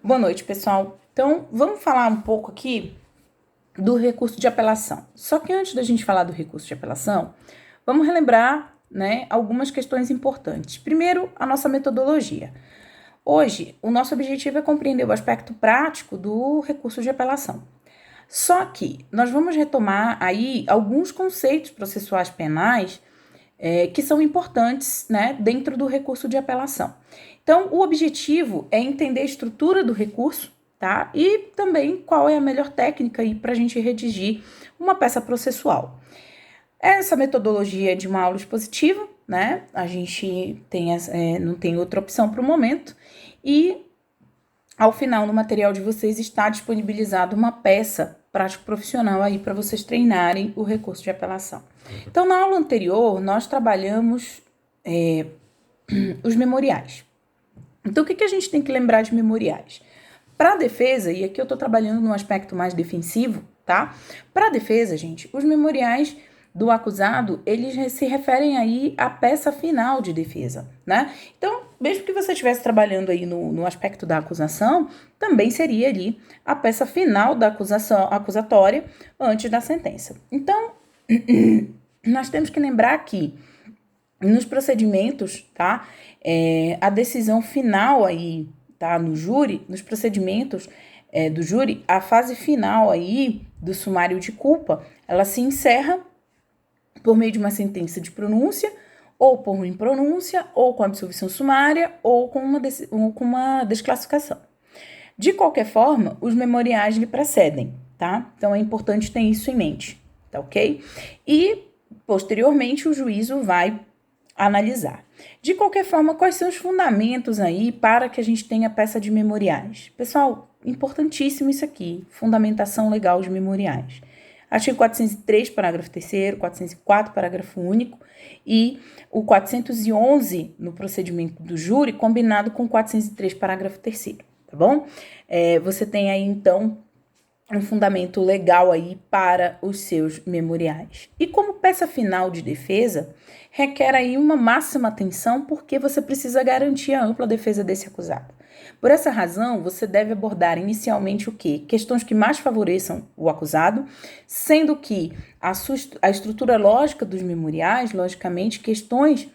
Boa noite, pessoal. Então, vamos falar um pouco aqui do recurso de apelação. Só que antes da gente falar do recurso de apelação, vamos relembrar, algumas questões importantes. Primeiro, a nossa metodologia. Hoje, o nosso objetivo é compreender o aspecto prático do recurso de apelação. Só que nós vamos retomar aí alguns conceitos processuais penais que são importantes, dentro do recurso de apelação. Então, o objetivo é entender a estrutura do recurso, tá? E também qual é a melhor técnica aí para a gente redigir uma peça processual. Essa metodologia é de uma aula expositiva, A gente não tem outra opção para o momento. E, ao final, no material de vocês está disponibilizado uma peça prático profissional aí para vocês treinarem o recurso de apelação. Então, na aula anterior, nós trabalhamos os memoriais. Então, o que a gente tem que lembrar de memoriais? Para a defesa, e aqui eu estou trabalhando num aspecto mais defensivo, tá? Para a defesa, gente, os memoriais do acusado, eles se referem aí à peça final de defesa, Então, mesmo que você estivesse trabalhando aí no aspecto da acusação, também seria ali a peça final da acusação acusatória antes da sentença. Então, nós temos que lembrar que nos procedimentos, tá? A decisão final aí, tá? No júri, nos procedimentos do júri, a fase final aí do sumário de culpa, ela se encerra por meio de uma sentença de pronúncia, ou por impronúncia, ou com absolvição sumária, ou com uma desclassificação. De qualquer forma, os memoriais lhe precedem, tá? Então, é importante ter isso em mente, tá ok? E, posteriormente, o juízo vai analisar. De qualquer forma, quais são os fundamentos aí para que a gente tenha peça de memoriais? Pessoal, importantíssimo isso aqui, fundamentação legal de memoriais. Artigo 403, parágrafo 3º, 404, parágrafo único, e o 411 no procedimento do júri, combinado com 403, parágrafo 3º, tá bom? Você tem aí, então, um fundamento legal aí para os seus memoriais. E como peça final de defesa, requer aí uma máxima atenção, porque você precisa garantir a ampla defesa desse acusado. Por essa razão, você deve abordar inicialmente o quê? Questões que mais favoreçam o acusado, sendo que a estrutura lógica dos memoriais, logicamente, questões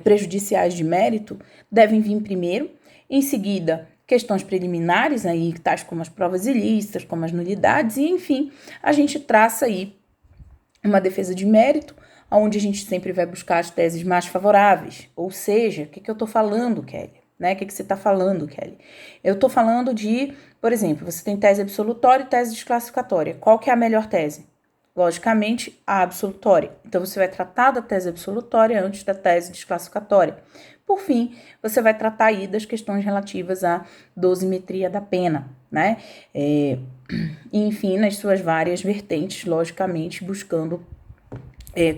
prejudiciais de mérito devem vir primeiro, em seguida, questões preliminares, aí, tais como as provas ilícitas, como as nulidades, e enfim, a gente traça aí uma defesa de mérito, onde a gente sempre vai buscar as teses mais favoráveis. Ou seja, o que eu estou falando, Kelly? O que você está falando, Kelly? Eu estou falando de, por exemplo, você tem tese absolutória e tese desclassificatória. Qual que é a melhor tese? Logicamente, a absolutória. Então, você vai tratar da tese absolutória antes da tese desclassificatória. Por fim, você vai tratar aí das questões relativas à dosimetria da pena, enfim, nas suas várias vertentes, logicamente, buscando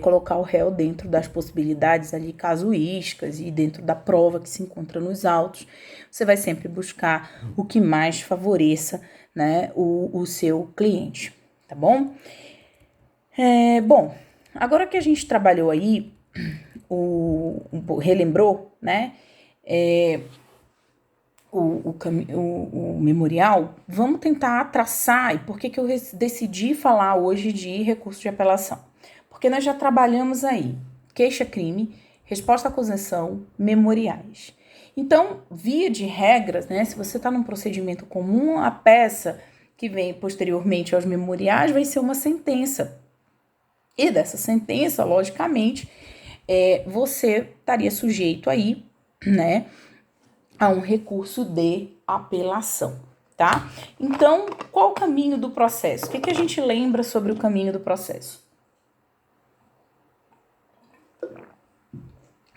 colocar o réu dentro das possibilidades ali casuísticas e dentro da prova que se encontra nos autos. Você vai sempre buscar o que mais favoreça, o seu cliente, tá bom? Bom, agora que a gente trabalhou aí, relembrou, o memorial, vamos tentar traçar, e por que eu decidi falar hoje de recurso de apelação? Porque nós já trabalhamos aí queixa-crime, resposta à acusação, memoriais. Então, via de regras, se você está num procedimento comum, a peça que vem posteriormente aos memoriais vai ser uma sentença. E dessa sentença, logicamente, você estaria sujeito aí, a um recurso de apelação, tá? Então, qual o caminho do processo? O que a gente lembra sobre o caminho do processo?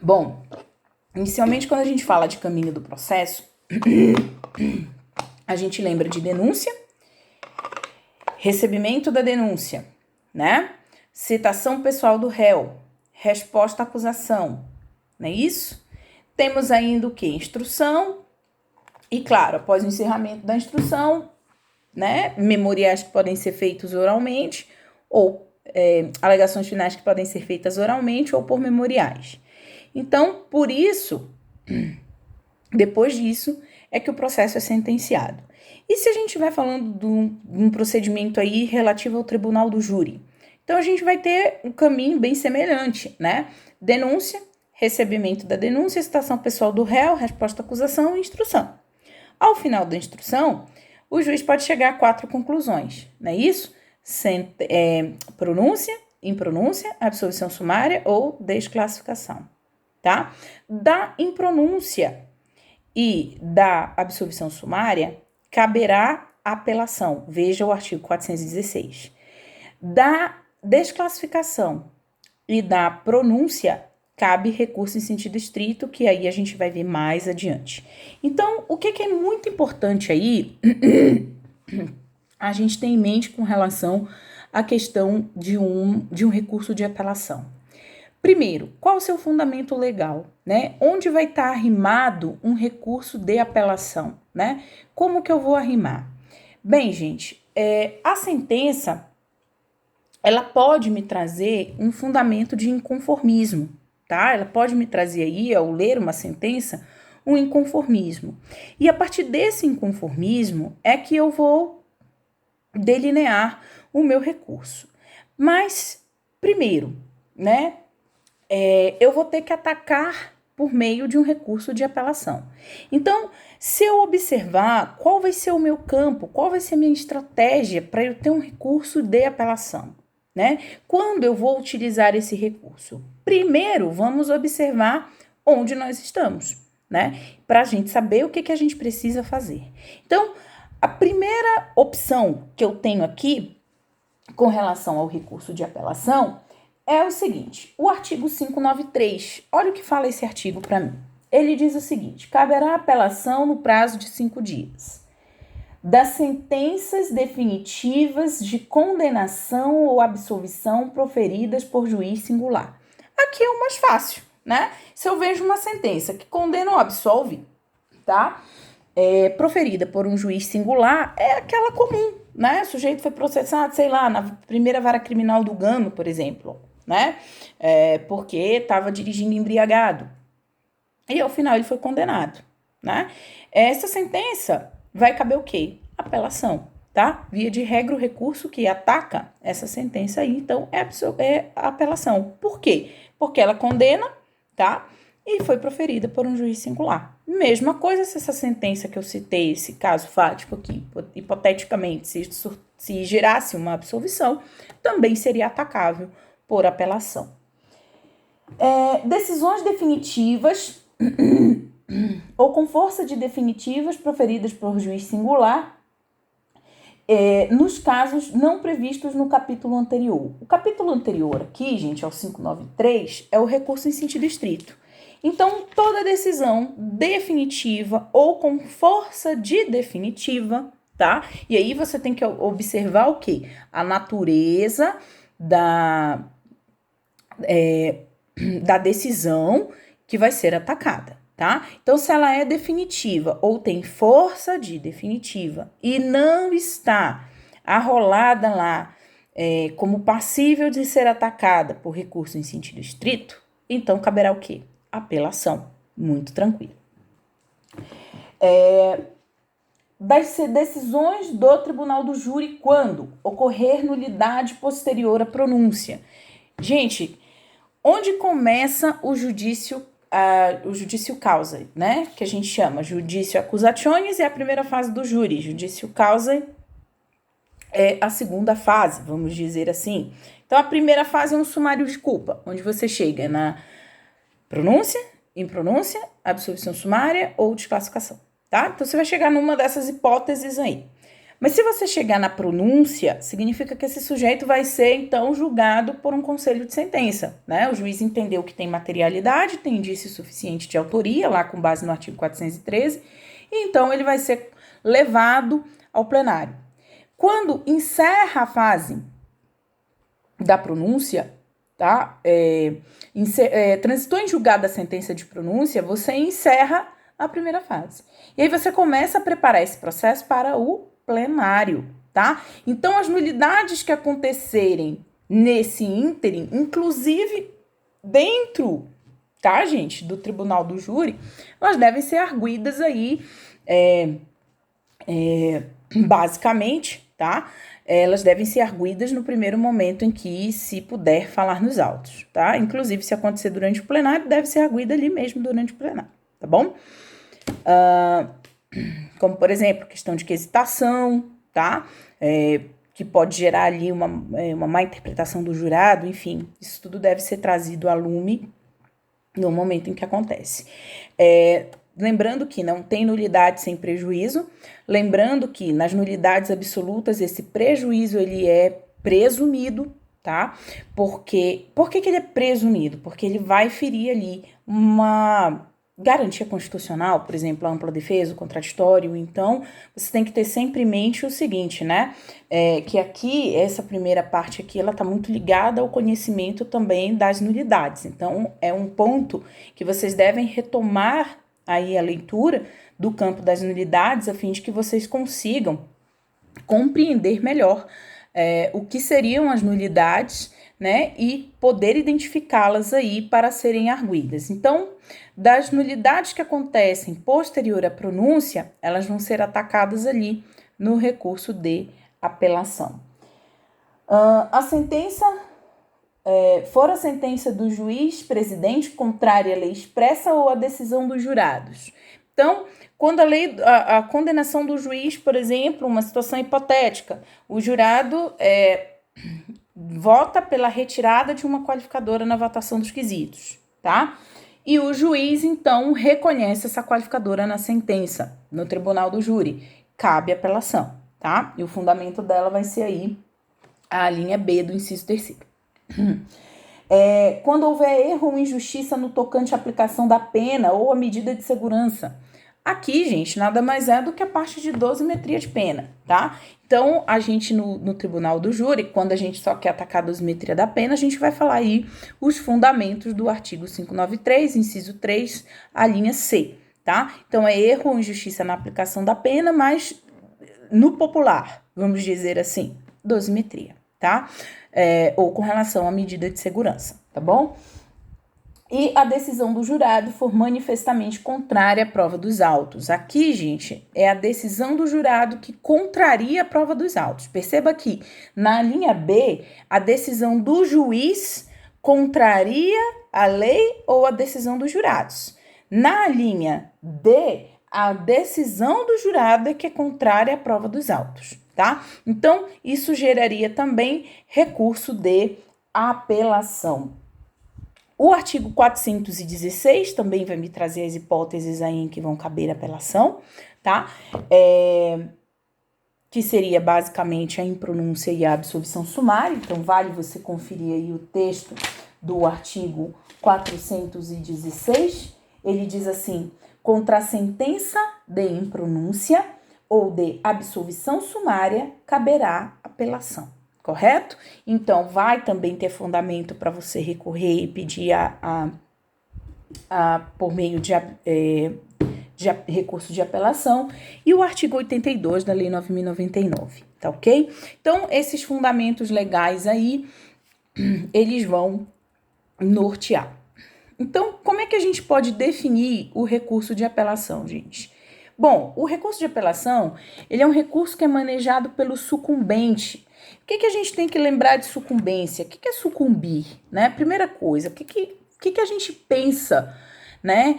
Bom, inicialmente, quando a gente fala de caminho do processo, a gente lembra de denúncia, recebimento da denúncia, citação pessoal do réu, resposta à acusação, não é isso? Temos ainda o quê? Instrução, e claro, após o encerramento da instrução, memoriais que podem ser feitos oralmente, ou alegações finais que podem ser feitas oralmente ou por memoriais. Então, por isso, depois disso, é que o processo é sentenciado. E se a gente estiver falando de um procedimento aí relativo ao tribunal do júri? Então, a gente vai ter um caminho bem semelhante, né? Denúncia, recebimento da denúncia, citação pessoal do réu, resposta à acusação e instrução. Ao final da instrução, o juiz pode chegar a 4 conclusões, não é isso? Pronúncia, impronúncia, absolvição sumária ou desclassificação, tá? Da impronúncia e da absolvição sumária, caberá apelação. Veja o artigo 416. Da desclassificação e da pronúncia, cabe recurso em sentido estrito, que aí a gente vai ver mais adiante. Então, o que é muito importante aí, a gente tem em mente com relação à questão de um recurso de apelação. Primeiro, qual o seu fundamento legal, né? Onde vai estar arrimado um recurso de apelação, né? Como que eu vou arrimar? Bem, gente, a sentença, ela pode me trazer um fundamento de inconformismo, tá? Ela pode me trazer aí, ao ler uma sentença, um inconformismo. E a partir desse inconformismo é que eu vou delinear o meu recurso. Mas, primeiro, né? Eu vou ter que atacar por meio de um recurso de apelação. Então, se eu observar qual vai ser o meu campo, qual vai ser a minha estratégia para eu ter um recurso de apelação, né? Quando eu vou utilizar esse recurso? Primeiro, vamos observar onde nós estamos, né? Para a gente saber o que a gente precisa fazer. Então, a primeira opção que eu tenho aqui com relação ao recurso de apelação é o seguinte, o artigo 593, olha o que fala esse artigo para mim. Ele diz o seguinte, caberá apelação no prazo de 5 dias das sentenças definitivas de condenação ou absolvição proferidas por juiz singular. Aqui é o mais fácil, né? Se eu vejo uma sentença que condena ou absolve, tá? Proferida por um juiz singular, é aquela comum, né? O sujeito foi processado, sei lá, na primeira vara criminal do Gama, por exemplo, né? Porque estava dirigindo embriagado. E ao final ele foi condenado, né? Essa sentença vai caber o quê? Apelação, tá? Via de regra, o recurso que ataca essa sentença aí, então, é a apelação. Por quê? Porque ela condena, tá? E foi proferida por um juiz singular. Mesma coisa se essa sentença que eu citei, esse caso fático aqui, hipoteticamente, se gerasse uma absolvição, também seria atacável por apelação. Decisões definitivas ou com força de definitivas proferidas por juiz singular, nos casos não previstos no capítulo anterior. O capítulo anterior aqui, gente, ao 593, é o recurso em sentido estrito. Então, toda decisão definitiva ou com força de definitiva, tá? E aí você tem que observar o quê? A natureza da decisão que vai ser atacada, tá? Então, se ela é definitiva ou tem força de definitiva e não está arrolada lá como passível de ser atacada por recurso em sentido estrito, então caberá o quê? Apelação. Muito tranquilo. Das decisões do Tribunal do Júri quando ocorrer nulidade posterior à pronúncia. Gente, onde começa o judício causa, né? Que a gente chama judício accusationis é a primeira fase do júri, judício causa é a segunda fase, vamos dizer assim. Então, a primeira fase é um sumário de culpa, onde você chega na pronúncia, impronúncia, absolvição sumária ou desclassificação, tá? Então, você vai chegar numa dessas hipóteses aí. Mas se você chegar na pronúncia, significa que esse sujeito vai ser, então, julgado por um conselho de sentença, né? O juiz entendeu que tem materialidade, tem indício suficiente de autoria, lá com base no artigo 413, e então ele vai ser levado ao plenário. Quando encerra a fase da pronúncia, tá? Transitou em julgada a sentença de pronúncia, você encerra a primeira fase. E aí você começa a preparar esse processo para o plenário, tá? Então, as nulidades que acontecerem nesse ínterim, inclusive dentro, tá, gente, do tribunal do júri, elas devem ser arguidas aí Basicamente, tá? Elas devem ser arguidas no primeiro momento em que se puder falar nos autos, tá? Inclusive, se acontecer durante o plenário, deve ser arguida ali mesmo durante o plenário, tá bom? Como, por exemplo, questão de quesitação, tá? Que pode gerar ali uma má interpretação do jurado, enfim, isso tudo deve ser trazido a lume no momento em que acontece. Lembrando que não tem nulidade sem prejuízo, lembrando que nas nulidades absolutas esse prejuízo ele é presumido, tá? Por que ele é presumido? Porque ele vai ferir ali uma garantia constitucional, por exemplo, a ampla defesa, o contraditório. Então, você tem que ter sempre em mente o seguinte, né? Que aqui, essa primeira parte aqui, ela tá muito ligada ao conhecimento também das nulidades. Então, é um ponto que vocês devem retomar aí a leitura do campo das nulidades, a fim de que vocês consigam compreender melhor o que seriam as nulidades, né, e poder identificá-las aí para serem arguidas. Então, das nulidades que acontecem posterior à pronúncia, elas vão ser atacadas ali no recurso de apelação. A sentença for a sentença do juiz presidente contrária à lei expressa ou à decisão dos jurados. Então, quando a condenação do juiz, por exemplo, uma situação hipotética, o jurado vota pela retirada de uma qualificadora na votação dos quesitos, tá? E o juiz, então, reconhece essa qualificadora na sentença, no tribunal do júri. Cabe apelação, tá? E o fundamento dela vai ser aí a linha B do inciso 3º. Quando houver erro ou injustiça no tocante à aplicação da pena ou a medida de segurança. Aqui, gente, nada mais é do que a parte de dosimetria de pena, tá? Então, a gente no tribunal do júri, quando a gente só quer atacar a dosimetria da pena, a gente vai falar aí os fundamentos do artigo 593, inciso 3, a linha C, tá? Então, é erro ou injustiça na aplicação da pena, mas no popular, vamos dizer assim, dosimetria, tá? Ou com relação à medida de segurança, tá bom? E a decisão do jurado for manifestamente contrária à prova dos autos. Aqui, gente, é a decisão do jurado que contraria a prova dos autos. Perceba que na linha B, a decisão do juiz contraria a lei ou a decisão dos jurados. Na linha D, a decisão do jurado é que é contrária à prova dos autos, tá? Então, isso geraria também recurso de apelação. O artigo 416 também vai me trazer as hipóteses aí em que vão caber apelação, tá? Que seria basicamente a impronúncia e a absolvição sumária. Então, vale você conferir aí o texto do artigo 416. Ele diz assim: contra a sentença de impronúncia ou de absolvição sumária, caberá apelação. Correto? Então, vai também ter fundamento para você recorrer e pedir por meio de recurso de apelação. E o artigo 82 da Lei 9.099, tá ok? Então, esses fundamentos legais aí, eles vão nortear. Então, como é que a gente pode definir o recurso de apelação, gente? Bom, o recurso de apelação, ele é um recurso que é manejado pelo sucumbente. O que a gente tem que lembrar de sucumbência? O que é sucumbir, né? Primeira coisa, o que a gente pensa, né,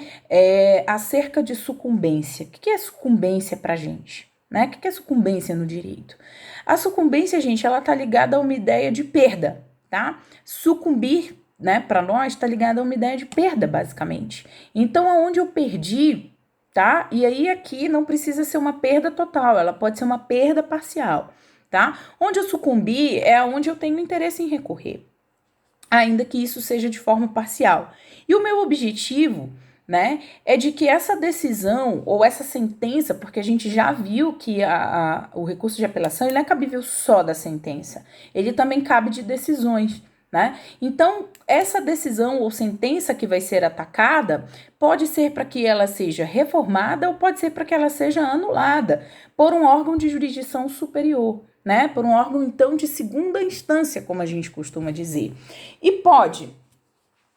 acerca de sucumbência? O que é sucumbência pra gente, né? O que é sucumbência no direito? A sucumbência, gente, ela tá ligada a uma ideia de perda, tá? Sucumbir, né, para nós tá ligada a uma ideia de perda, basicamente. Então, aonde eu perdi, tá? E aí aqui não precisa ser uma perda total, ela pode ser uma perda parcial. Tá? Onde eu sucumbir é onde eu tenho interesse em recorrer, ainda que isso seja de forma parcial. E o meu objetivo, né, é de que essa decisão ou essa sentença, porque a gente já viu que o recurso de apelação ele não é cabível só da sentença, ele também cabe de decisões, né? Então, essa decisão ou sentença que vai ser atacada pode ser para que ela seja reformada ou pode ser para que ela seja anulada por um órgão de jurisdição superior, né? Por um órgão, então, de segunda instância, como a gente costuma dizer. E pode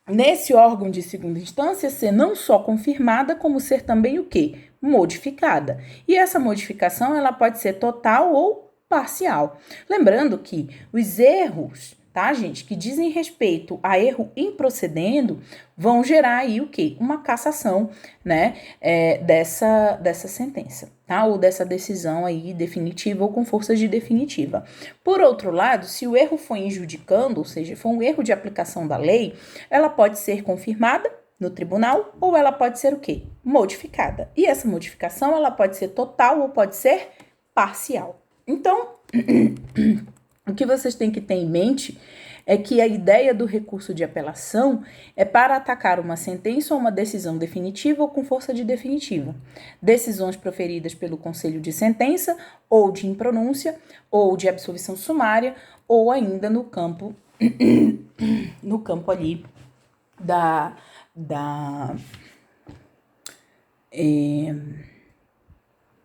nesse órgão de segunda instância ser não só confirmada, como ser também o quê? Modificada. E essa modificação ela pode ser total ou parcial. Lembrando que os erros, tá, gente, que dizem respeito a erro improcedendo, vão gerar aí o quê? Uma cassação, né, dessa sentença, tá? Ou dessa decisão aí definitiva ou com força de definitiva. Por outro lado, se o erro foi injudicando, ou seja, foi um erro de aplicação da lei, ela pode ser confirmada no tribunal ou ela pode ser o quê? Modificada. E essa modificação, ela pode ser total ou pode ser parcial. Então, o que vocês têm que ter em mente é que a ideia do recurso de apelação é para atacar uma sentença ou uma decisão definitiva ou com força de definitiva. Decisões proferidas pelo conselho de sentença ou de impronúncia ou de absolvição sumária ou ainda no campo ali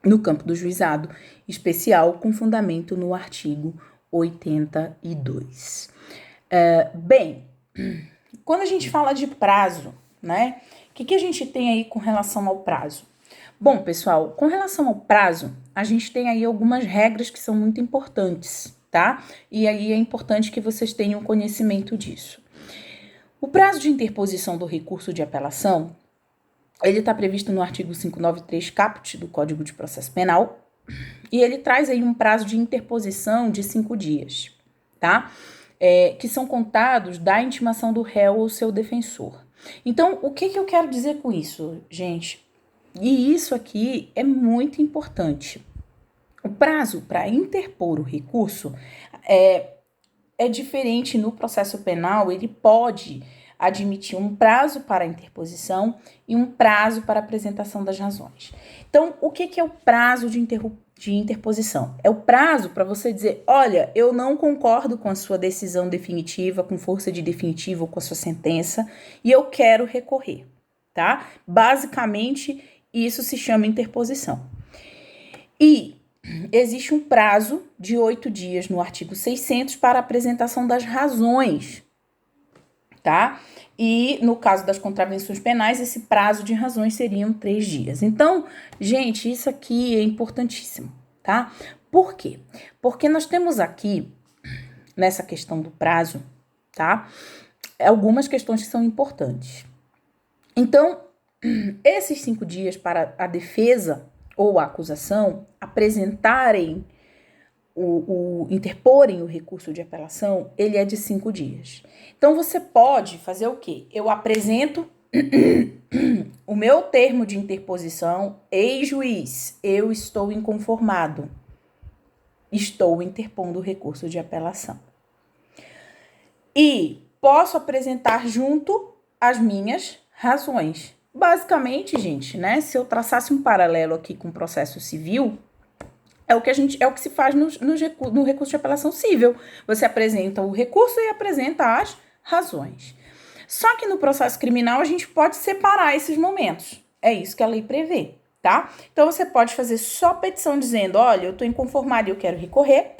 no campo do juizado especial com fundamento no artigo 82. Bem, quando a gente fala de prazo, né? O que a gente tem aí com relação ao prazo? Bom, pessoal, com relação ao prazo, a gente tem aí algumas regras que são muito importantes, tá? E aí é importante que vocês tenham conhecimento disso. O prazo de interposição do recurso de apelação, ele está previsto no artigo 593 caput do Código de Processo Penal, e ele traz aí um prazo de interposição de 5 dias, tá? Que são contados da intimação do réu ou seu defensor. Então, o que eu quero dizer com isso, gente? E isso aqui é muito importante. O prazo para interpor o recurso é diferente no processo penal, ele pode admitir um prazo para a interposição e um prazo para a apresentação das razões. Então, o que é o prazo de interposição? É o prazo para você dizer, olha, eu não concordo com a sua decisão definitiva, com força de definitiva ou com a sua sentença, e eu quero recorrer, tá? Basicamente, isso se chama interposição. E existe um prazo de 8 dias no artigo 600 para a apresentação das razões, tá? E no caso das contravenções penais, esse prazo de razões seriam 3 dias. Então, gente, isso aqui é importantíssimo, tá? Por quê? Porque nós temos aqui, nessa questão do prazo, tá? Algumas questões que são importantes. Então, esses 5 dias para a defesa ou a acusação apresentarem interporem o recurso de apelação, ele é de 5 dias. Então, você pode fazer o quê? Eu apresento o meu termo de interposição, ei juiz, eu estou inconformado, estou interpondo o recurso de apelação. E posso apresentar junto as minhas razões. Basicamente, gente, né, se eu traçasse um paralelo aqui com o processo civil, é o que se faz no recurso de apelação civil. Você apresenta o recurso e apresenta as razões. Só que no processo criminal a gente pode separar esses momentos. É isso que a lei prevê, tá? Então você pode fazer só petição dizendo, olha, eu estou inconformado e eu quero recorrer.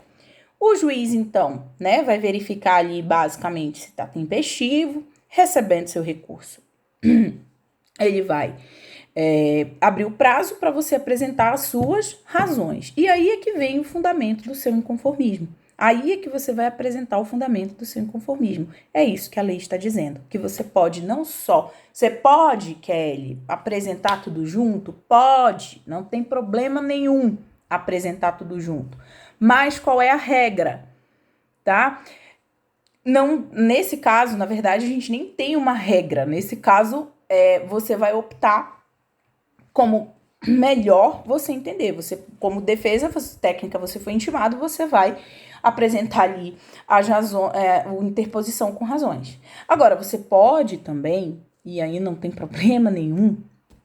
O juiz, então, né, vai verificar ali basicamente se está tempestivo, recebendo seu recurso. Ele vai abrir o prazo para você apresentar as suas razões. E aí é que vem o fundamento do seu inconformismo. Aí é que você vai apresentar o fundamento do seu inconformismo. É isso que a lei está dizendo. Que você pode não só... Você pode, Kelly, apresentar tudo junto? Pode. Não tem problema nenhum apresentar tudo junto. Mas qual é a regra? Tá? Não, nesse caso, na verdade, a gente nem tem uma regra. Nesse caso, você vai optar como melhor você entender. Você, como defesa técnica, você foi intimado, você vai apresentar ali a interposição com razões. Agora, você pode também, e aí não tem problema nenhum,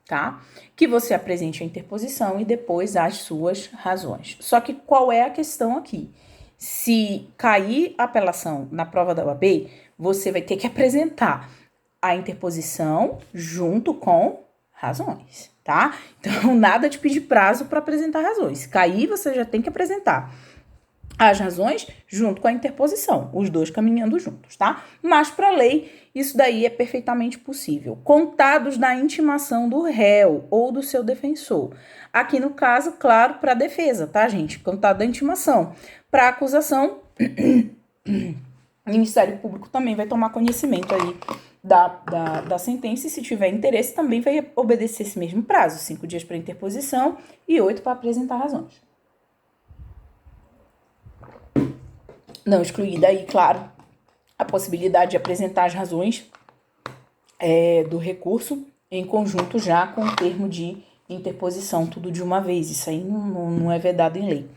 tá? Que você apresente a interposição e depois as suas razões. Só que qual é a questão aqui? Se cair a apelação na prova da OAB, você vai ter que apresentar a interposição junto com razões, tá? Então, nada de pedir prazo para apresentar razões. Se cair, você já tem que apresentar as razões junto com a interposição, os dois caminhando juntos, tá? Mas para a lei, isso daí é perfeitamente possível. Contados da intimação do réu ou do seu defensor. Aqui no caso, claro, para a defesa, tá, gente? Contado da intimação. Para a acusação, o Ministério Público também vai tomar conhecimento aí da sentença e, se tiver interesse, também vai obedecer esse mesmo prazo, 5 dias para interposição e 8 para apresentar razões. Não excluída aí, claro, a possibilidade de apresentar as razões do recurso em conjunto já com o termo de interposição, tudo de uma vez. Isso aí não é vedado em lei.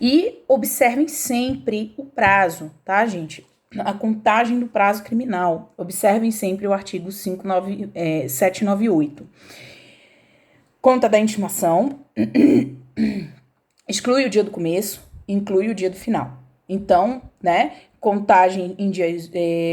E observem sempre o prazo, tá, gente? A contagem do prazo criminal. Observem sempre o artigo 798. Conta da intimação, exclui o dia do começo, inclui o dia do final. Então, né, contagem em dias,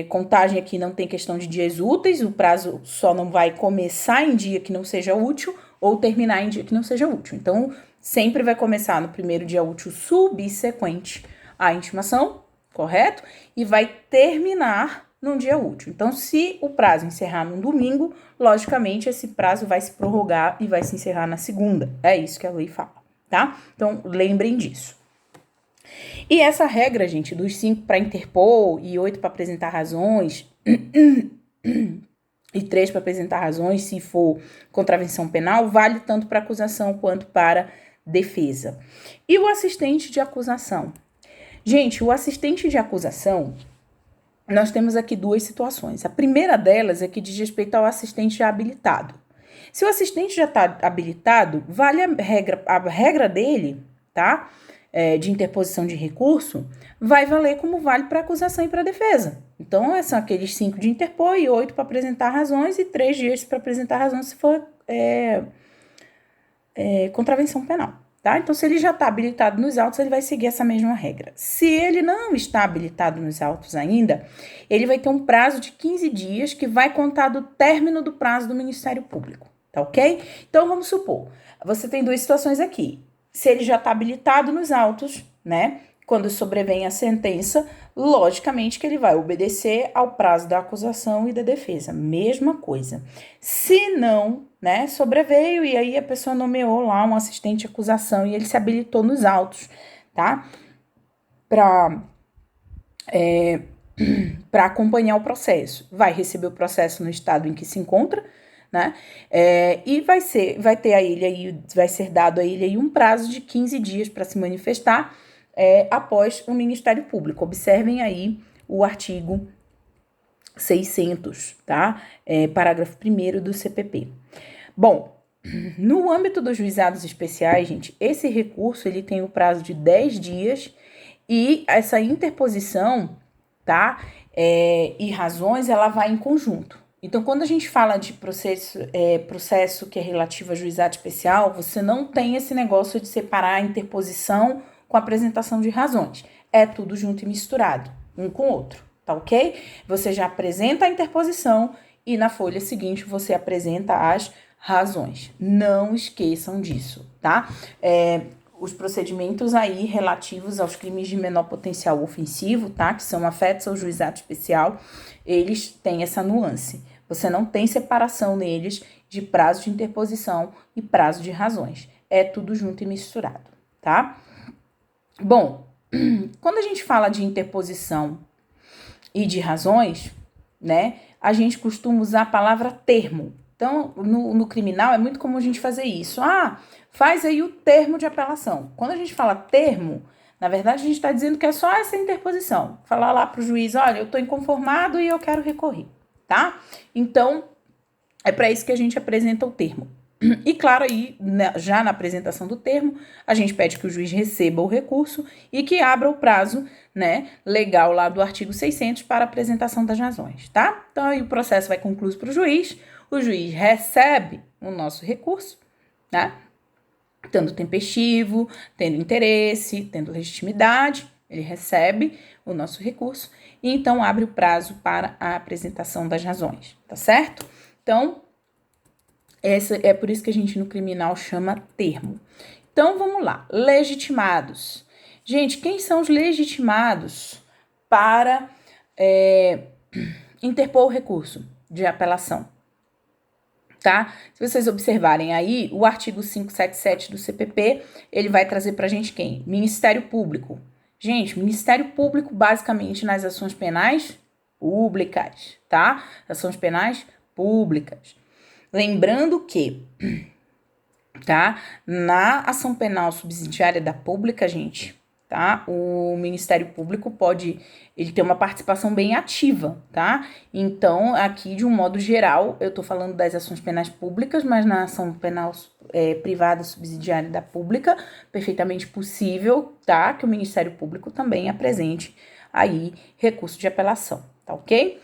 contagem aqui não tem questão de dias úteis, o prazo só não vai começar em dia que não seja útil ou terminar em dia que não seja útil. Então, sempre vai começar no primeiro dia útil subsequente à intimação, correto? E vai terminar num dia útil. Então, se o prazo encerrar num domingo, logicamente esse prazo vai se prorrogar e vai se encerrar na segunda. É isso que a lei fala, tá? Então, lembrem disso. E essa regra, gente, dos 5 para interpor e 8 para apresentar razões e 3 para apresentar razões, se for contravenção penal, vale tanto para acusação quanto para defesa. E o assistente de acusação? Gente, o assistente de acusação, nós temos aqui duas situações. A primeira delas é que diz respeito ao assistente já habilitado. Se o assistente já está habilitado, vale a regra dele, tá? De interposição de recurso, vai valer como vale para acusação e para defesa. Então, são aqueles 5 de interpor e 8 para apresentar razões e 3 dias para apresentar razões se for contravenção penal, tá? Então, se ele já está habilitado nos autos, ele vai seguir essa mesma regra. Se ele não está habilitado nos autos ainda, ele vai ter um prazo de 15 dias que vai contar do término do prazo do Ministério Público, tá ok? Então, vamos supor, você tem duas situações aqui. Se ele já está habilitado nos autos, né? Quando sobrevém a sentença, logicamente que ele vai obedecer ao prazo da acusação e da defesa. Mesma coisa. Se não, né, sobreveio e aí a pessoa nomeou lá um assistente de acusação e ele se habilitou nos autos, tá? Para acompanhar o processo. Vai receber o processo no estado em que se encontra, né? E vai ter a ele aí, vai ser dado a ele aí um prazo de 15 dias para se manifestar após o Ministério Público. Observem aí o artigo 600, tá? Parágrafo 1º do CPP. Bom, no âmbito dos juizados especiais, gente, esse recurso ele tem o prazo de 10 dias e essa interposição, tá? E razões, ela vai em conjunto. Então, quando a gente fala de processo que é relativo a juizado especial, você não tem esse negócio de separar a interposição com a apresentação de razões. É tudo junto e misturado, um com o outro, tá ok? Você já apresenta a interposição e na folha seguinte você apresenta as razões. Não esqueçam disso, tá? Os procedimentos aí relativos aos crimes de menor potencial ofensivo, tá? Que são afetos ao juizado especial, eles têm essa nuance. Você não tem separação neles de prazo de interposição e prazo de razões. É tudo junto e misturado, tá? Bom, quando a gente fala de interposição e de razões, né? A gente costuma usar a palavra termo. Então, no criminal é muito comum a gente fazer isso. Faz aí o termo de apelação. Quando a gente fala termo, na verdade a gente está dizendo que é só essa interposição. Falar lá para o juiz, olha, eu estou inconformado e eu quero recorrer, tá? Então, é para isso que a gente apresenta o termo. E claro, aí, já na apresentação do termo, a gente pede que o juiz receba o recurso e que abra o prazo, né, legal lá do artigo 600 para apresentação das razões, tá? Então, aí o processo vai concluído para o juiz recebe o nosso recurso, né? Tendo tempestivo, tendo interesse, tendo legitimidade, ele recebe o nosso recurso e então abre o prazo para a apresentação das razões, tá certo? Então, é por isso que a gente no criminal chama termo. Então, vamos lá. Legitimados. Gente, quem são os legitimados para interpor o recurso de apelação? Tá? Se vocês observarem aí, o artigo 577 do CPP, ele vai trazer pra gente quem? Ministério Público. Gente, Ministério Público, basicamente, nas ações penais públicas, tá? Ações penais públicas. Lembrando que, tá? Na ação penal subsidiária da pública, gente, tá? O Ministério Público ele tem uma participação bem ativa, tá? Então, aqui, de um modo geral, eu tô falando das ações penais públicas, mas na ação penal privada subsidiária da pública, perfeitamente possível, tá? Que o Ministério Público também apresente aí recurso de apelação, tá ok?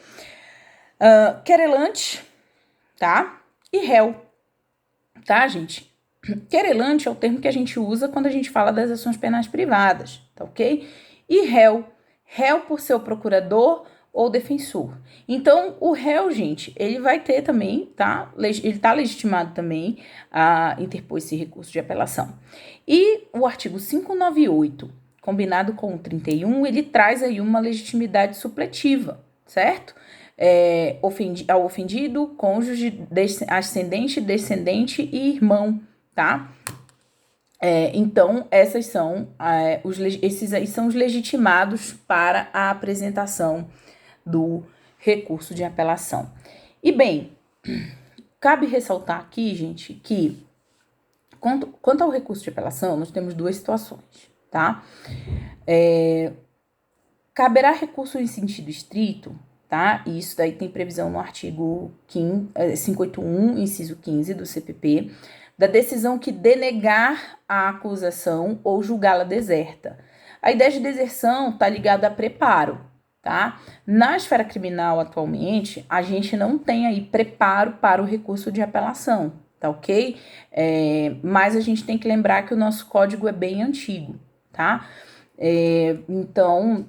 Querelante, tá? E réu, tá, gente? Querelante é o termo que a gente usa quando a gente fala das ações penais privadas, tá ok? E réu por ser o procurador ou defensor. Então, o réu, gente, ele vai ter também, tá? Ele tá legitimado também a interpor esse recurso de apelação. E o artigo 598, combinado com o 31, ele traz aí uma legitimidade supletiva, certo? Ao ofendido, cônjuge, ascendente, descendente e irmão, tá? Então, esses aí são os legitimados para a apresentação do recurso de apelação. E bem, cabe ressaltar aqui, gente, que quanto ao recurso de apelação, nós temos duas situações, tá? Caberá recurso em sentido estrito, tá? E isso daí tem previsão no artigo 581, inciso 15 do CPP, da decisão que denegar a acusação ou julgá-la deserta. A ideia de deserção está ligada a preparo, tá? Na esfera criminal, atualmente, a gente não tem aí preparo para o recurso de apelação, tá ok? Mas a gente tem que lembrar que o nosso código é bem antigo, tá? Então,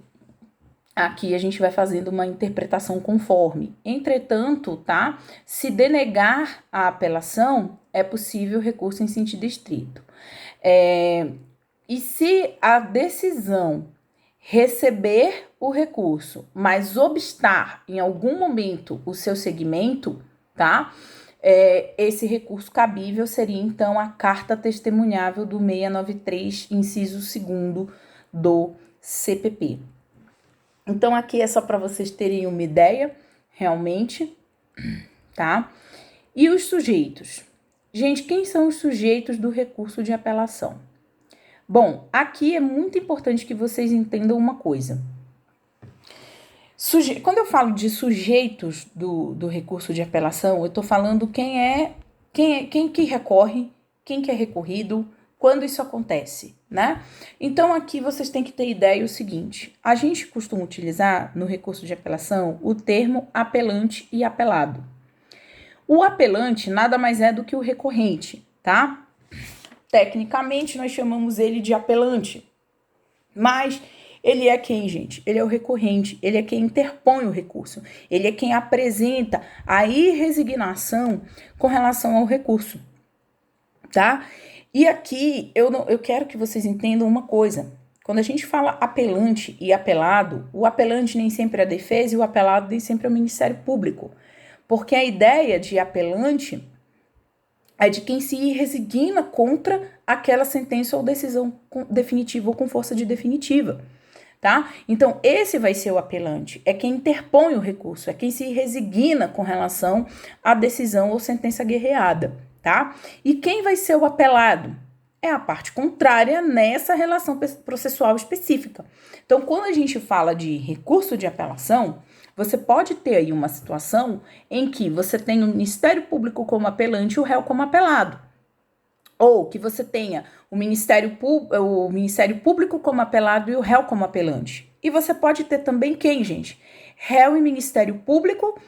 aqui a gente vai fazendo uma interpretação conforme. Entretanto, tá? Se denegar a apelação, é possível recurso em sentido estrito. E se a decisão receber o recurso, mas obstar em algum momento o seu segmento, tá? Esse recurso cabível seria, então, a carta testemunhável do 693, inciso 2º do CPP. Então, aqui é só para vocês terem uma ideia, realmente, tá? E os sujeitos? Gente, quem são os sujeitos do recurso de apelação? Bom, aqui é muito importante que vocês entendam uma coisa. Quando eu falo de sujeitos do recurso de apelação, eu estou falando quem que recorre, quem que é recorrido, quando isso acontece, né? Então, aqui vocês têm que ter ideia o seguinte: a gente costuma utilizar no recurso de apelação o termo apelante e apelado. O apelante nada mais é do que o recorrente, tá? Tecnicamente, nós chamamos ele de apelante, mas ele é quem, gente? Ele é o recorrente, ele é quem interpõe o recurso, ele é quem apresenta a irresignação com relação ao recurso, tá? E aqui eu quero que vocês entendam uma coisa. Quando a gente fala apelante e apelado, o apelante nem sempre é a defesa e o apelado nem sempre é o Ministério Público. Porque a ideia de apelante é de quem se resigna contra aquela sentença ou decisão definitiva ou com força de definitiva, tá? Então, esse vai ser o apelante, é quem interpõe o recurso, é quem se resigna com relação à decisão ou sentença guerreada, tá? E quem vai ser o apelado? É a parte contrária nessa relação processual específica. Então, quando a gente fala de recurso de apelação, você pode ter aí uma situação em que você tem o Ministério Público como apelante e o réu como apelado. Ou que você tenha o Ministério Público como apelado e o réu como apelante. E você pode ter também quem, gente? Réu e Ministério Público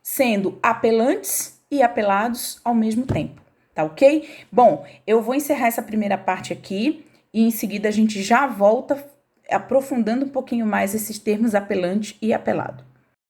sendo apelantes e apelados ao mesmo tempo, tá ok? Bom, eu vou encerrar essa primeira parte aqui e em seguida a gente já volta aprofundando um pouquinho mais esses termos apelante e apelado.